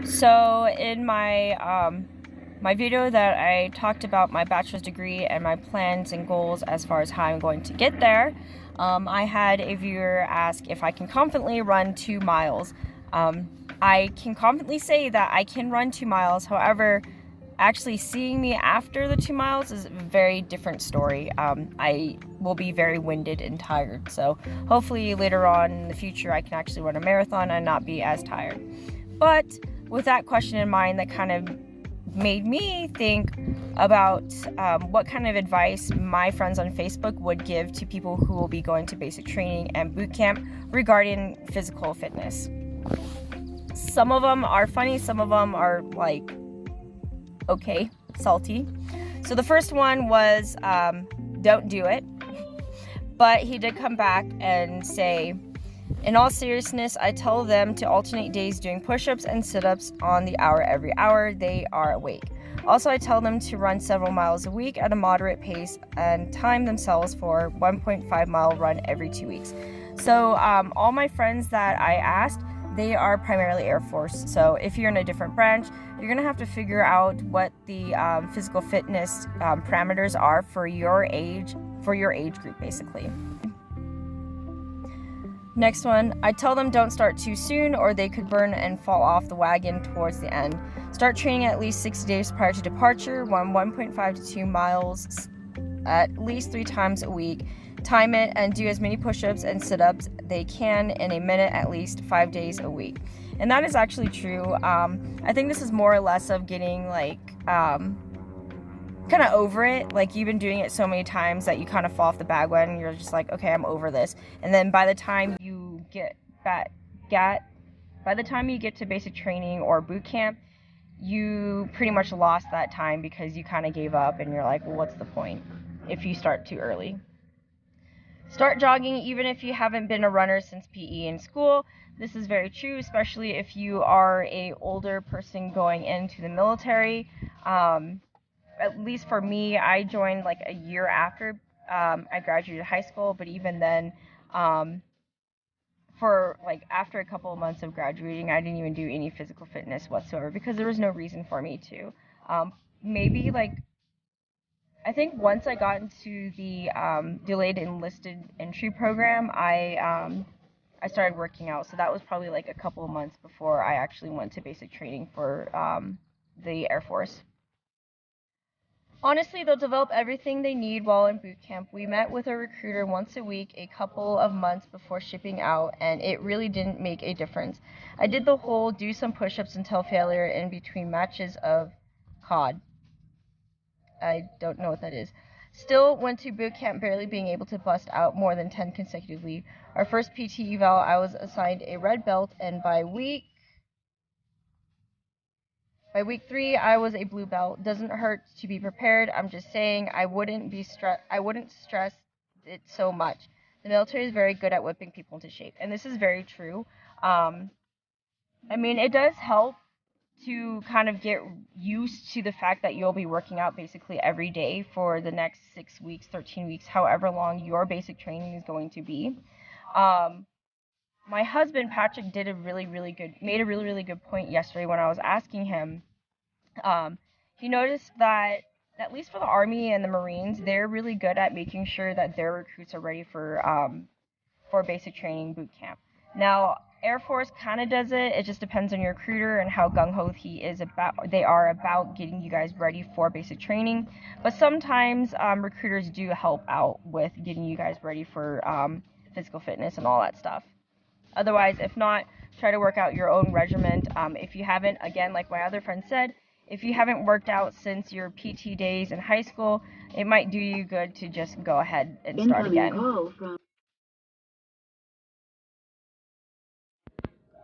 So in my video that I talked about my bachelor's degree and my plans and goals as far as how I'm going to get there, I had a viewer ask if I can confidently run 2 miles. I can confidently say that I can run 2 miles. However, actually seeing me after the 2 miles is a very different story. I will be very winded and tired. So hopefully later on in the future I can actually run a marathon and not be as tired. But with that question in mind, that kind of made me think about what kind of advice my friends on Facebook would give to people who will be going to basic training and boot camp regarding physical fitness. Some of them are funny, some of them are like, okay, salty. So the first one was, don't do it. But he did come back and say, in all seriousness, I tell them to alternate days doing push-ups and sit-ups on the hour every hour they are awake. Also, I tell them to run several miles a week at a moderate pace and time themselves for 1.5 mile run every 2 weeks. So all my friends that I asked, they are primarily Air Force. So if you're in a different branch, you're going to have to figure out what the physical fitness parameters are for your age group, basically. Next one, I tell them don't start too soon or they could burn and fall off the wagon towards the end. Start training at least 60 days prior to departure, run 1.5 to 2 miles at least 3 times a week. Time it and do as many push-ups and sit-ups they can in a minute at least 5 days a week. And that is actually true. I think this is more or less of getting like kind of over it. Like you've been doing it so many times that you kind of fall off the bandwagon and you're just like, okay, I'm over this. And then by the time you get to basic training or boot camp, you pretty much lost that time because you kind of gave up and you're like, well, what's the point if you start too early? Start jogging even if you haven't been a runner since PE in school. This is very true, especially if you are a older person going into the military. At least for me, I joined like a year after I graduated high school, but even then, for like after a couple of months of graduating, I didn't even do any physical fitness whatsoever because there was no reason for me to. Maybe like I think once I got into the delayed enlisted entry program, I started working out. So that was probably like a couple of months before I actually went to basic training for the Air Force. Honestly, they'll develop everything they need while in boot camp. We met with a recruiter once a week a couple of months before shipping out, and it really didn't make a difference. I did the whole do some push-ups until failure in between matches of COD. I don't know what that is. Still went to boot camp barely being able to bust out more than 10 consecutively. Our first PT eval, I was assigned a red belt, and by week 3, I was a blue belt. Doesn't hurt to be prepared. I'm just saying I wouldn't stress it so much. The military is very good at whipping people into shape, and this is very true. I mean, it does help to kind of get used to the fact that you'll be working out basically every day for the next 6 weeks, 13 weeks, however long your basic training is going to be. My husband, Patrick, made a really, really good point yesterday when I was asking him. He noticed that, at least for the Army and the Marines, they're really good at making sure that their recruits are ready for basic training boot camp. Now, Air Force kind of does it. It just depends on your recruiter and how gung-ho they are about getting you guys ready for basic training. But sometimes recruiters do help out with getting you guys ready for physical fitness and all that stuff. Otherwise, if not, try to work out your own regiment. If you haven't, again, like my other friend said, if you haven't worked out since your PT days in high school, it might do you good to just go ahead and start again.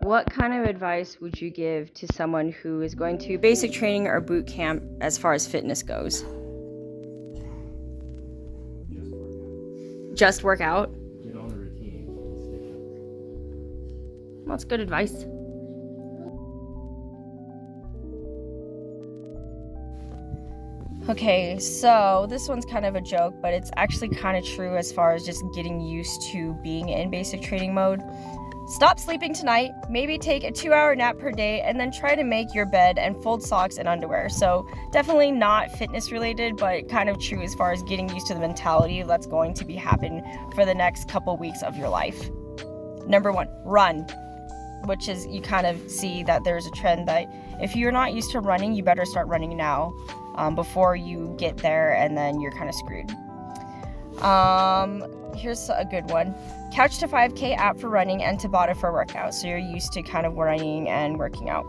What kind of advice would you give to someone who is going to basic training or boot camp as far as fitness goes? Just work out? Get on a routine and stick with it. That's good advice. Okay, so this one's kind of a joke, but it's actually kind of true as far as just getting used to being in basic training mode. Stop sleeping tonight, maybe take a 2-hour nap per day, and then try to make your bed and fold socks and underwear. So definitely not fitness related, but kind of true as far as getting used to the mentality that's going to be happening for the next couple weeks of your life. Number 1, run, which is, you kind of see that there's a trend that if you're not used to running, you better start running now before you get there, and then you're kind of screwed. Here's a good one. Couch to 5K app for running and Tabata for workout. So you're used to kind of running and working out.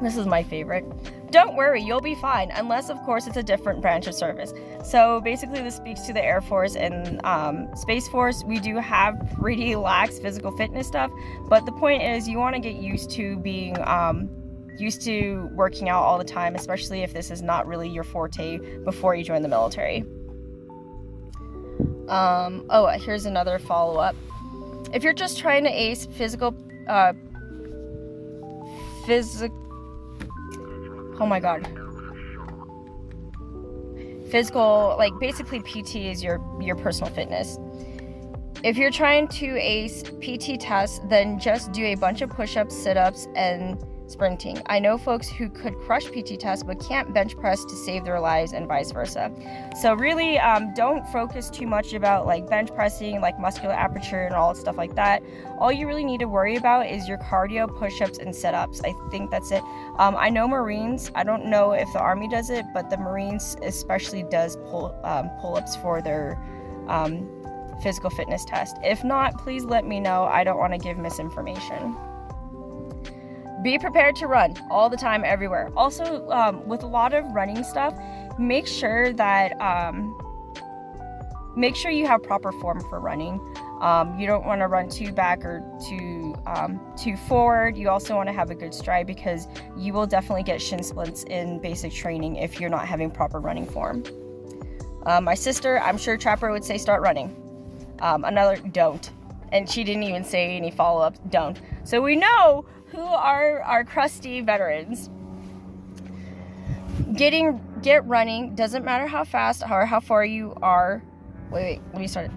This is my favorite. Don't worry, you'll be fine, unless of course it's a different branch of service. So basically this speaks to the Air Force and Space Force. We do have pretty lax physical fitness stuff, but the point is you want to get used to being used to working out all the time, especially if this is not really your forte before you join the military. Here's another follow-up. If you're just trying to ace physical, oh my god. Physical, like basically PT is your personal fitness. If you're trying to ace PT tests, then just do a bunch of push-ups, sit-ups, and sprinting. I know folks who could crush PT tests but can't bench press to save their lives, and vice versa. So really don't focus too much about like bench pressing, like muscular aperture and all stuff like that. All you really need to worry about is your cardio, push-ups, and sit-ups. I think that's it. I know Marines, I don't know if the Army does it, but the Marines especially does pull-ups for their physical fitness test. If not, please let me know. I don't want to give misinformation. Be prepared to run all the time, everywhere. Also, with a lot of running stuff, make sure that you have proper form for running. You don't want to run too back or too forward. You also want to have a good stride, because you will definitely get shin splints in basic training if you're not having proper running form. My sister, I'm sure Trapper would say start running. Another, don't. And she didn't even say any follow-ups, don't. So we know who are our crusty veterans. Get running, doesn't matter how fast or how far you are. Let me start.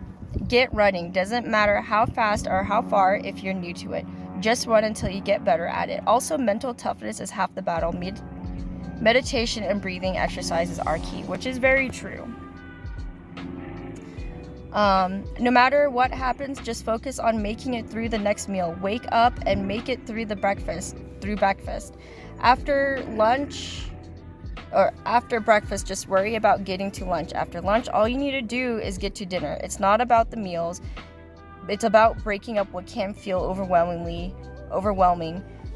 Get running, doesn't matter how fast or how far if you're new to it. Just run until you get better at it. Also, mental toughness is half the battle. Meditation and breathing exercises are key, which is very true. No matter what happens, just focus on making it through the next meal. Wake up and make it through breakfast. After lunch or after breakfast, just worry about getting to lunch. After lunch, all you need to do is get to dinner. It's not about the meals. It's about breaking up what can feel overwhelming.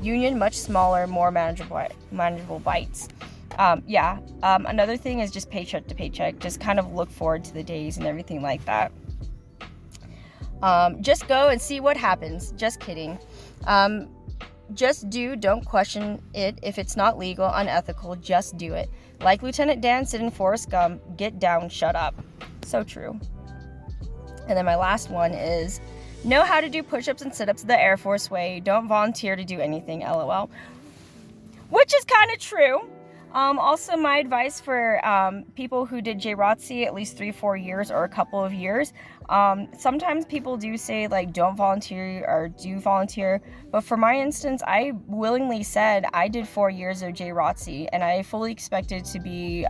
Union much smaller, more manageable bites. Another thing is just paycheck to paycheck. Just kind of look forward to the days and everything like that. Just go and see what happens. Just kidding. Just do, don't question it. If it's not legal, unethical, just do it. Like Lieutenant Dan said in Forrest Gump, get down, shut up. So true. And then my last one is, know how to do push-ups and sit-ups the Air Force way. Don't volunteer to do anything, LOL. Which is kind of true. Also, my advice for people who did JROTC at least 3-4 years or a couple of years, sometimes people do say like don't volunteer or do volunteer, but for my instance, I willingly said I did 4 years of JROTC and I fully expected to be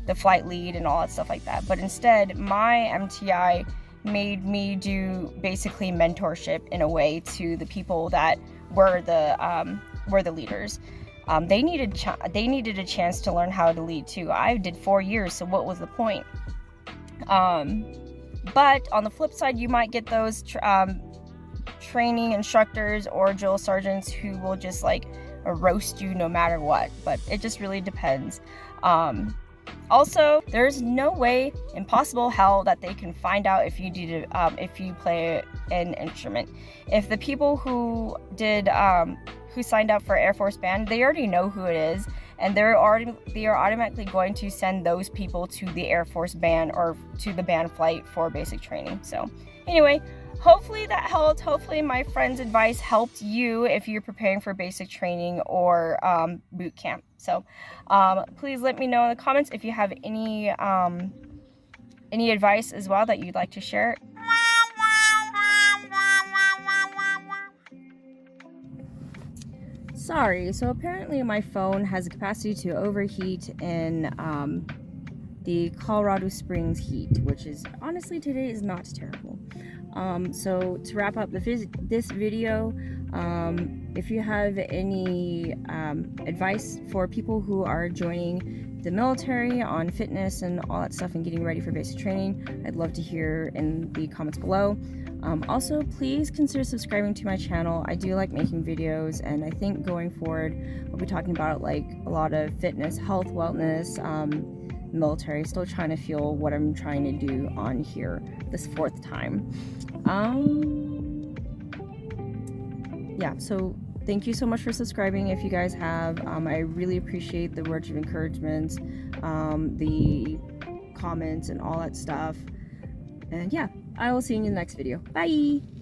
the flight lead and all that stuff like that, but instead my MTI made me do basically mentorship in a way to the people that were the leaders. They needed a chance to learn how to lead too. I did 4 years, so what was the point? But on the flip side, you might get those training instructors or drill sergeants who will just like roast you no matter what. But it just really depends. Also, there's no way in possible hell that they can find out if you play an instrument. If the people who signed up for Air Force Band, they already know who it is, and they are automatically going to send those people to the Air Force Band or to the band flight for basic training. So anyway, hopefully that helped. Hopefully my friend's advice helped you if you're preparing for basic training or boot camp. So please let me know in the comments if you have any advice as well that you'd like to share. Sorry, so apparently my phone has the capacity to overheat in the Colorado Springs heat, which is honestly today is not terrible. So to wrap up this video, if you have any advice for people who are joining the military on fitness and all that stuff and getting ready for basic training, I'd love to hear in the comments below. Also, please consider subscribing to my channel. I do like making videos, and I think going forward we'll be talking about like a lot of fitness, health, wellness, military. Still trying to feel what I'm trying to do on here this 4th time. Yeah, so thank you so much for subscribing if you guys have. I really appreciate the words of encouragement, the comments and all that stuff. And yeah, I will see you in the next video. Bye!